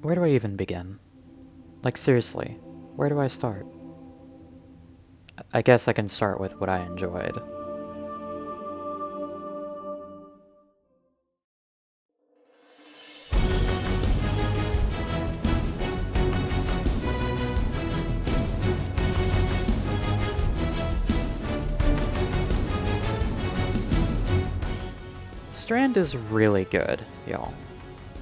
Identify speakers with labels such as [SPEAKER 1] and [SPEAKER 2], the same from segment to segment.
[SPEAKER 1] Where do I even begin? Like, seriously, where do I start? I guess I can start with what I enjoyed. Strand is really good, y'all.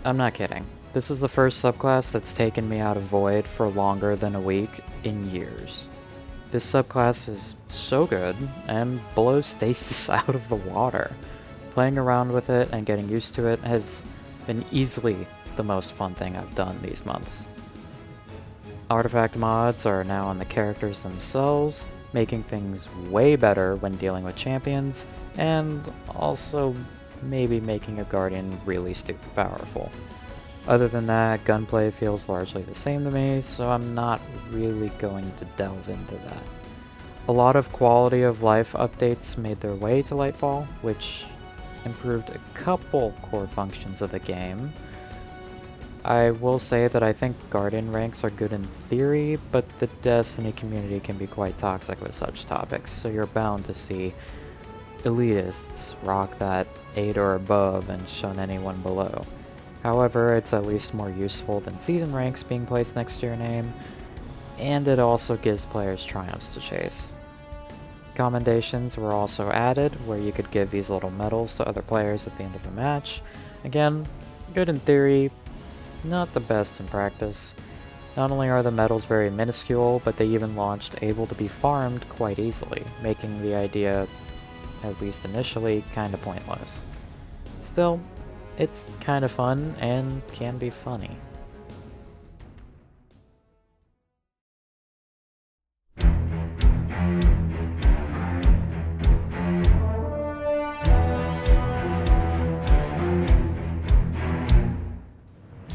[SPEAKER 1] I'm not kidding. This is the first subclass that's taken me out of Void for longer than a week in years. This subclass is so good and blows stasis out of the water. Playing around with it and getting used to it has been easily the most fun thing I've done these months. Artifact mods are now on the characters themselves, making things way better when dealing with champions, and also maybe making a Guardian really stupid powerful. Other than that, gunplay feels largely the same to me, so I'm not really going to delve into that. A lot of quality of life updates made their way to Lightfall, which improved a couple core functions of the game. I will say that I think Guardian ranks are good in theory, but the Destiny community can be quite toxic with such topics, so you're bound to see elitists rock that 8 or above and shun anyone below. However, it's at least more useful than season ranks being placed next to your name, and it also gives players triumphs to chase. Commendations were also added, where you could give these little medals to other players at the end of a match. Again, good in theory, not the best in practice. Not only are the medals very minuscule, but they even launched able to be farmed quite easily, making the idea, at least initially, kinda pointless. Still, it's kinda fun and can be funny.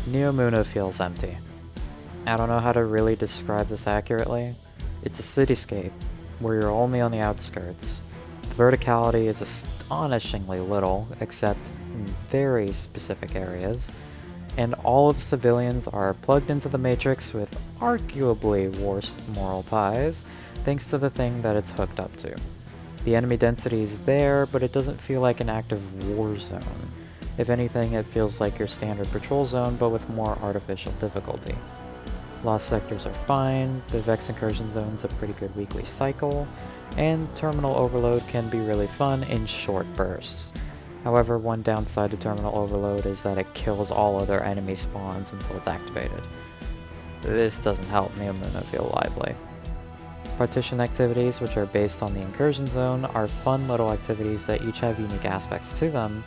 [SPEAKER 1] Neomuna feels empty. I don't know how to really describe this accurately. It's a cityscape where you're only on the outskirts. Verticality is astonishingly little, except in very specific areas, and all of the civilians are plugged into the Matrix with arguably worse moral ties, thanks to the thing that it's hooked up to. The enemy density is there, but it doesn't feel like an active war zone. If anything, it feels like your standard patrol zone, but with more artificial difficulty. Lost sectors are fine, the Vex incursion zone's a pretty good weekly cycle, and terminal overload can be really fun in short bursts. However, one downside to terminal overload is that it kills all other enemy spawns until it's activated. This doesn't help Neomuna feel lively. Partition activities, which are based on the incursion zone, are fun little activities that each have unique aspects to them.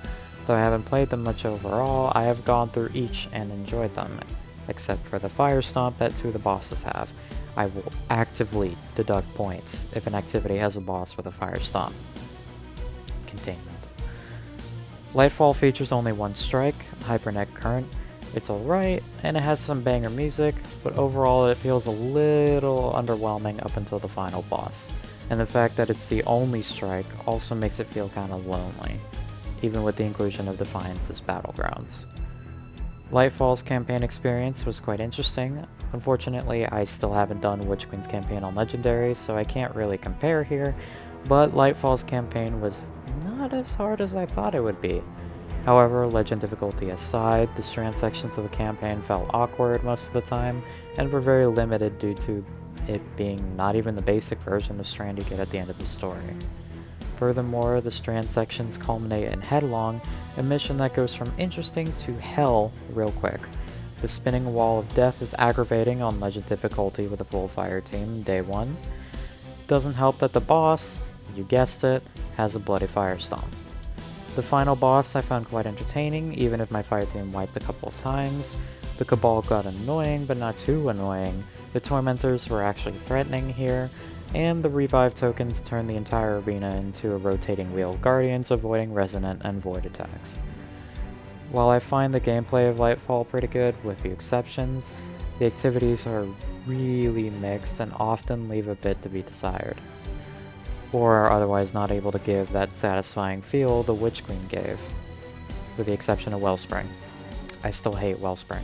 [SPEAKER 1] Though I haven't played them much overall, I have gone through each and enjoyed them, except for the fire stomp that 2 of the bosses have. I will actively deduct points if an activity has a boss with a fire stomp. Containment. Lightfall features only one strike, Hypernet Current. It's alright, and it has some banger music, but overall it feels a little underwhelming up until the final boss. And the fact that it's the only strike also makes it feel kinda lonely, even with the inclusion of Defiance's battlegrounds. Lightfall's campaign experience was quite interesting. Unfortunately, I still haven't done Witch Queen's campaign on Legendary, so I can't really compare here, but Lightfall's campaign was not as hard as I thought it would be. However, Legend difficulty aside, the Strand sections of the campaign felt awkward most of the time, and were very limited due to it being not even the basic version of Strand you get at the end of the story. Furthermore, the Strand sections culminate in Headlong, a mission that goes from interesting to hell real quick. The spinning wall of death is aggravating on Legend difficulty with a full fire team day 1. Doesn't help that the boss, you guessed it, has a bloody fire stomp. The final boss I found quite entertaining, even if my fire team wiped a couple of times. The Cabal got annoying, but not too annoying. The Tormentors were actually threatening here, and the revive tokens turn the entire arena into a rotating wheel of guardians avoiding resonant and void attacks. While I find the gameplay of Lightfall pretty good, with few exceptions, the activities are really mixed and often leave a bit to be desired, or are otherwise not able to give that satisfying feel the Witch Queen gave, with the exception of Wellspring. I still hate Wellspring.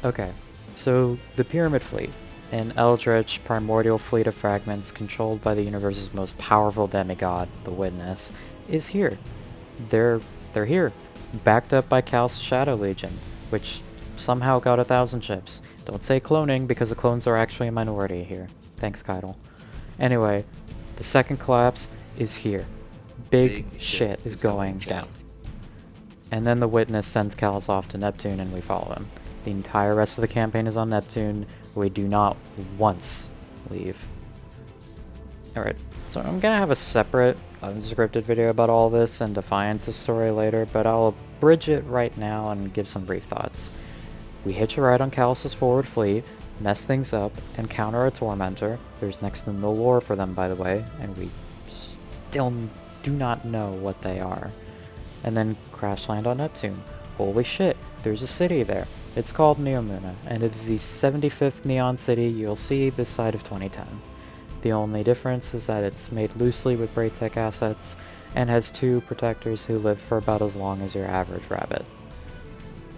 [SPEAKER 1] Okay, so the Pyramid Fleet, an eldritch primordial fleet of fragments controlled by the universe's most powerful demigod, the Witness, is here. They're they're here, backed up by Cal's Shadow Legion, which somehow got 1,000 ships. Don't say cloning because the clones are actually a minority here. Thanks, Keitel. Anyway, the second collapse is here. Big shit is going down. And then the Witness sends Callus off to Neptune and we follow him. The entire rest of the campaign is on Neptune. We do not once leave. Alright, so I'm gonna have a separate unscripted video about all this and Defiance's story later, but I'll bridge it right now and give some brief thoughts. We hitch a ride on Callus's forward fleet, mess things up, and counter a Tormentor. There's next to no lore for them, by the way, and we still do not know what they are. And then crash land on Neptune. Holy shit, there's a city there. It's called Neomuna, and it is the 75th neon city you'll see this side of 2010. The only difference is that it's made loosely with Braytech assets, and has 2 protectors who live for about as long as your average rabbit.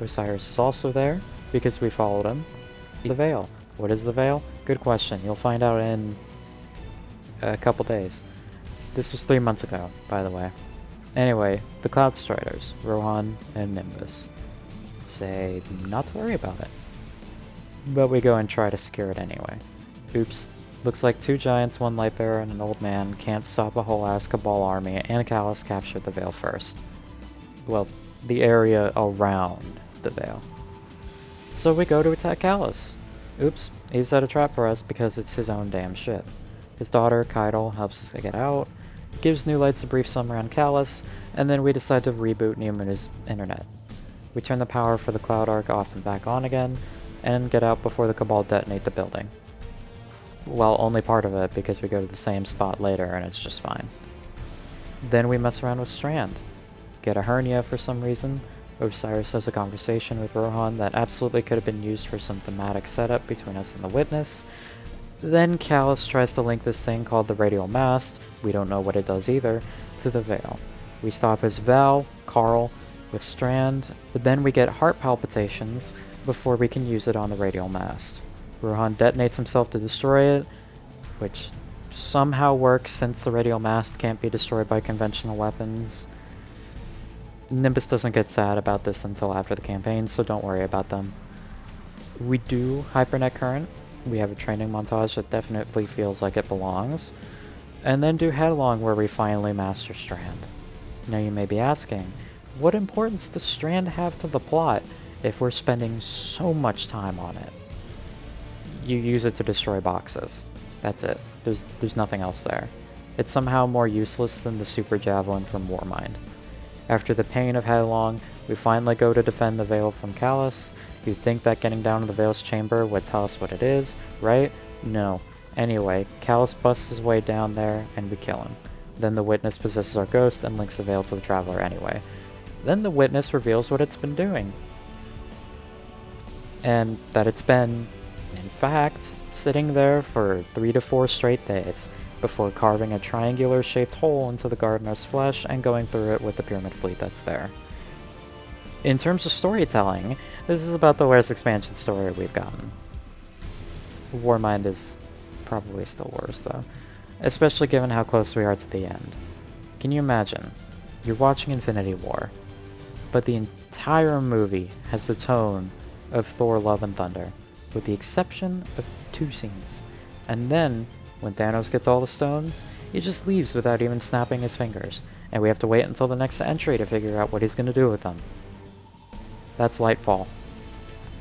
[SPEAKER 1] Osiris is also there, because we followed him. The Veil. What is the Veil? Good question. You'll find out in a couple days. This was 3 months ago, by the way. Anyway, the Cloud Striders, Rohan and Nimbus, say not to worry about it. But we go and try to secure it anyway. Oops. Looks like 2 giants, 1 lightbearer, and an old man can't stop a whole ass Cabal army, and Callus captured the Veil first. Well, the area around the Veil. So we go to attack Callus. Oops, he set a trap for us because it's his own damn shit. His daughter, Keitel, helps us get out, gives New Lights a brief summary on Callus, and then we decide to reboot Neomuna's internet. We turn the power for the Cloud Arc off and back on again, and get out before the Cabal detonate the building. Well, only part of it, because we go to the same spot later and it's just fine. Then we mess around with Strand. Get a hernia for some reason. Osiris has a conversation with Rohan that absolutely could have been used for some thematic setup between us and the Witness. Then Callus tries to link this thing called the Radial Mast, we don't know what it does either, to the Veil. We stop his Val, Carl, with Strand, but then we get heart palpitations before we can use it on the Radial Mast. Rohan detonates himself to destroy it, which somehow works since the Radial Mast can't be destroyed by conventional weapons. Nimbus doesn't get sad about this until after the campaign, so don't worry about them. We do Hypernet Current. We have a training montage that definitely feels like it belongs. And then do Headlong, where we finally master Strand. Now you may be asking, what importance does Strand have to the plot if we're spending so much time on it? You use it to destroy boxes. That's it. There's nothing else there. It's somehow more useless than the Super Javelin from Warmind. After the pain of Headlong, we finally go to defend the Veil from Callus. You'd think that getting down to the Veil's chamber would tell us what it is, right? No. Anyway, Callus busts his way down there, and we kill him. Then the Witness possesses our ghost and links the Veil to the Traveler anyway. Then the Witness reveals what it's been doing. And that it's been, in fact, sitting there for 3 to 4 straight days, before carving a triangular-shaped hole into the Gardener's flesh and going through it with the Pyramid Fleet that's there. In terms of storytelling, this is about the worst expansion story we've gotten. Warmind is probably still worse, though, especially given how close we are to the end. Can you imagine? You're watching Infinity War, but the entire movie has the tone of Thor: Love and Thunder, with the exception of 2 scenes. And then, when Thanos gets all the stones, he just leaves without even snapping his fingers, and we have to wait until the next entry to figure out what he's going to do with them. That's Lightfall.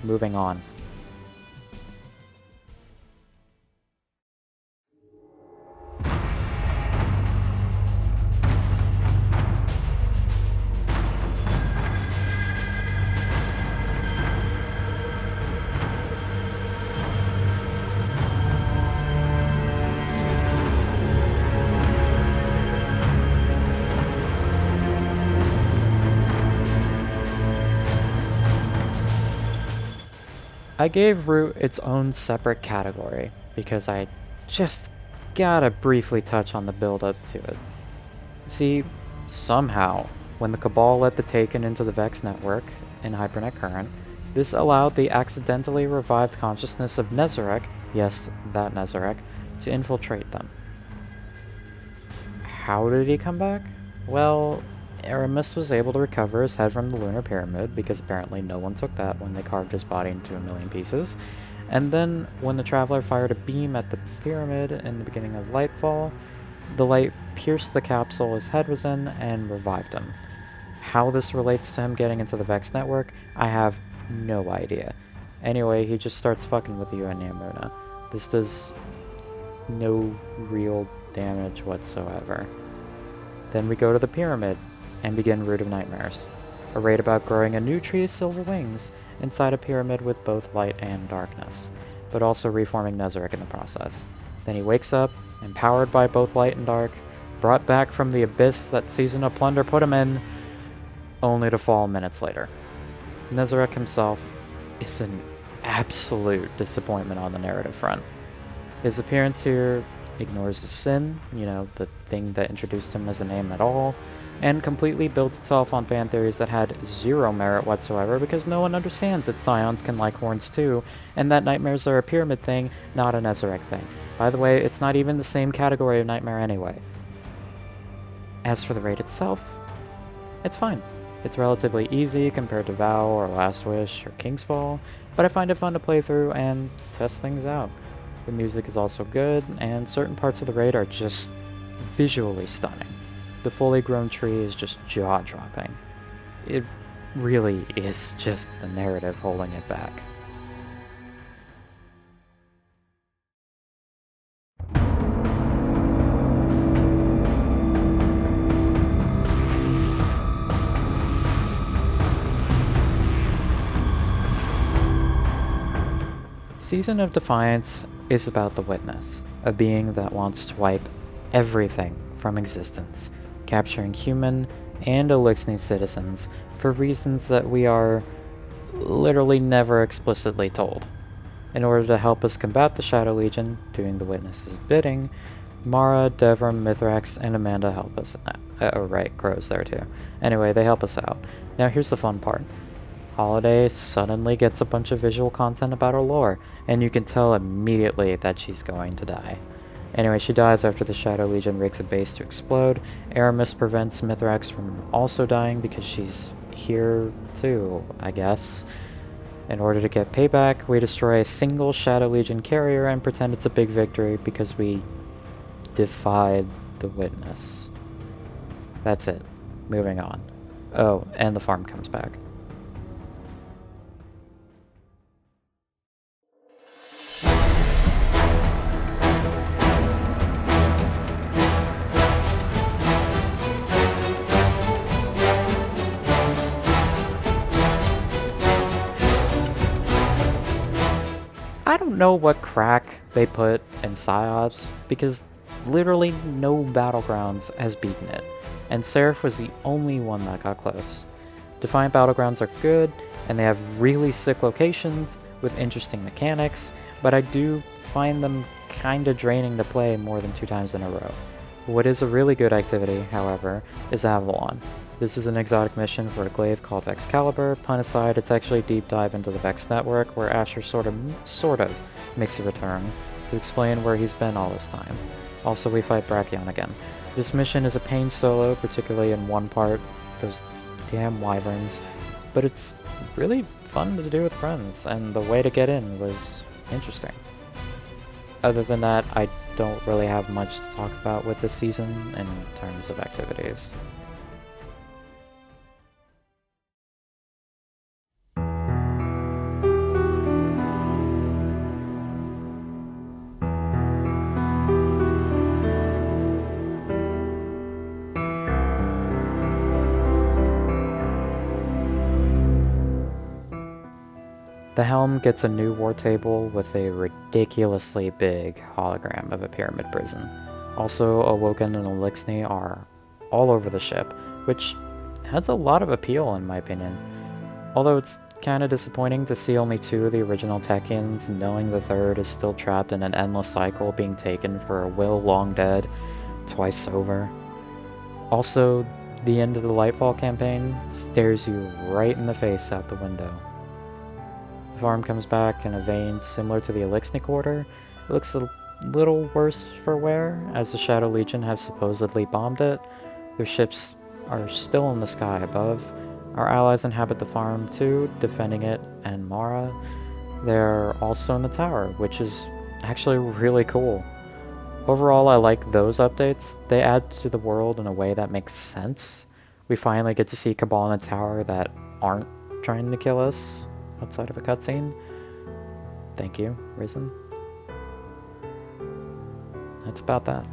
[SPEAKER 1] Moving on. I gave Root its own separate category, because I just gotta briefly touch on the build-up to it. See, somehow, when the Cabal let the Taken into the Vex network in Hypernet Current, This allowed the accidentally revived consciousness of Nezarec, yes, that Nezarec, to infiltrate them. How did he come back? Well, Aramis was able to recover his head from the lunar pyramid, because apparently no one took that when they carved his body into a million pieces. And then, when the Traveler fired a beam at the pyramid in the beginning of Lightfall, the light pierced the capsule his head was in and revived him. How this relates to him getting into the Vex network, I have no idea. Anyway, he just starts fucking with you and Yamuna. This does no real damage whatsoever. Then we go to the pyramid and begin Root of Nightmares, a raid about growing a new tree of silver wings inside a pyramid with both light and darkness, but also reforming Nezarec in the process. Then he wakes up, empowered by both light and dark, brought back from the abyss that Season of Plunder put him in, only to fall minutes later. Nezarec himself is an absolute disappointment on the narrative front. His appearance here ignores his sin, the thing that introduced him as a name at all, and completely builds itself on fan theories that had zero merit whatsoever because no one understands that Scions can like horns too, and that nightmares are a pyramid thing, not a Nezarec thing. By the way, it's not even the same category of nightmare anyway. As for the raid itself, it's fine. It's relatively easy compared to Vow or Last Wish or King's Fall, but I find it fun to play through and test things out. The music is also good, and certain parts of the raid are just visually stunning. The fully grown tree is just jaw-dropping. It really is just the narrative holding it back. Season of Defiance is about the Witness, a being that wants to wipe everything from existence, capturing human and Elixir citizens for reasons that we are literally never explicitly told. In order to help us combat the Shadow Legion, doing the Witness's bidding, Mara, Devram, Mithrax, and Amanda help us. Right, Crow's there too. Anyway, they help us out. Now here's the fun part. Holiday suddenly gets a bunch of visual content about her lore, and you can tell immediately that she's going to die. Anyway, she dies after the Shadow Legion rigs a base to explode. Aramis prevents Mithrax from also dying because she's here too, I guess. In order to get payback, we destroy a single Shadow Legion carrier and pretend it's a big victory because we defied the Witness. That's it. Moving on. Oh, and the farm comes back. I don't know what crack they put in PsyOps, because literally no Battlegrounds has beaten it, and Seraph was the only one that got close. Defiant Battlegrounds are good, and they have really sick locations with interesting mechanics, but I do find them kinda draining to play more than 2 times in a row. What is a really good activity, however, is Avalon. This is an exotic mission for a glaive called Excalibur. Pun aside, it's actually a deep dive into the Vex network, where Asher sort of makes a return to explain where he's been all this time. Also, we fight Brachion again. This mission is a pain solo, particularly in one part, those damn wyverns, but it's really fun to do with friends, and the way to get in was interesting. Other than that, I don't really have much to talk about with this season in terms of activities. The Helm gets a new war table with a ridiculously big hologram of a pyramid prison. Also, Awoken and Elixir are all over the ship, which has a lot of appeal in my opinion. Although it's kinda disappointing to see only 2 of the original Techians, knowing the 3rd is still trapped in an endless cycle being taken for a will long dead twice over. Also, the end of the Lightfall campaign stares you right in the face out the window. The farm comes back in a vein similar to the Elixnik Order. It looks a little worse for wear, as the Shadow Legion have supposedly bombed it. Their ships are still in the sky above. Our allies inhabit the farm too, defending it and Mara. They're also in the tower, which is actually really cool. Overall, I like those updates. They add to the world in a way that makes sense. We finally get to see Cabal in the tower that aren't trying to kill us outside of a cutscene. Thank you, Risen. That's about that.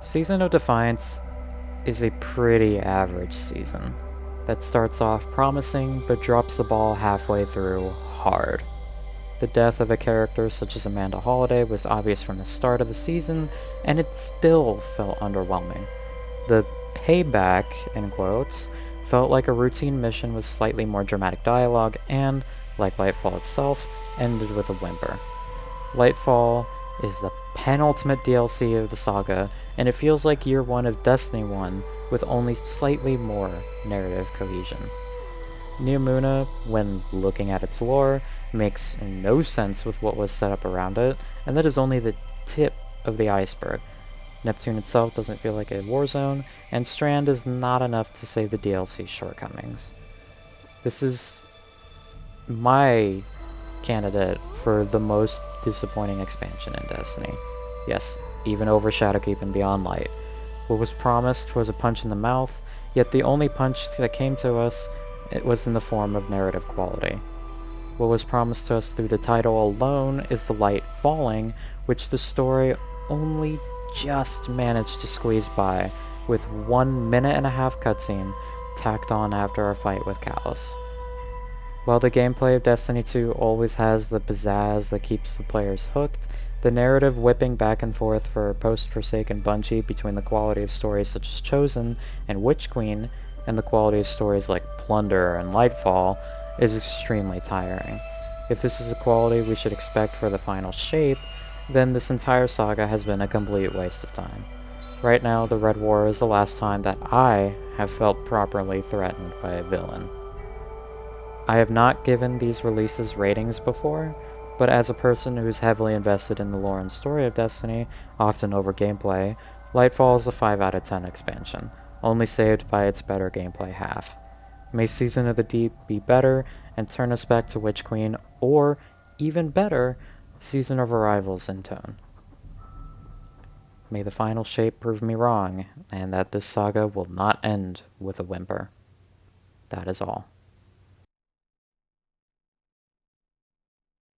[SPEAKER 1] Season of Defiance is a pretty average season that starts off promising but drops the ball halfway through hard. The death of a character such as Amanda Holiday was obvious from the start of the season, and it still felt underwhelming. The payback, in quotes, felt like a routine mission with slightly more dramatic dialogue and, like Lightfall itself, ended with a whimper. Lightfall is the penultimate DLC of the saga, and it feels like year one of Destiny 1 with only slightly more narrative cohesion. Neomuna, when looking at its lore, makes no sense with what was set up around it, and that is only the tip of the iceberg. Neptune itself doesn't feel like a war zone, and Strand is not enough to save the DLC's shortcomings. This is my candidate for the most disappointing expansion in Destiny. Yes, even over Shadowkeep and Beyond Light. What was promised was a punch in the mouth, yet the only punch that came to us, it was in the form of narrative quality. What was promised to us through the title alone is the light falling, which the story only just managed to squeeze by with 1 minute and a half cutscene tacked on after our fight with Callus. While the gameplay of Destiny 2 always has the pizzazz that keeps the players hooked, the narrative whipping back and forth for post-Forsaken Bungie between the quality of stories such as Chosen and Witch Queen and the quality of stories like Plunder and Lightfall is extremely tiring. If this is a quality we should expect for the final shape, then this entire saga has been a complete waste of time. Right now, the Red War is the last time that I have felt properly threatened by a villain. I have not given these releases ratings before, but as a person who's heavily invested in the lore and story of Destiny, often over gameplay, Lightfall is a 5 out of 10 expansion, only saved by its better gameplay half. May Season of the Deep be better and turn us back to Witch Queen, or, even better, Season of Arrivals in tone. May the final shape prove me wrong, and that this saga will not end with a whimper. That is all.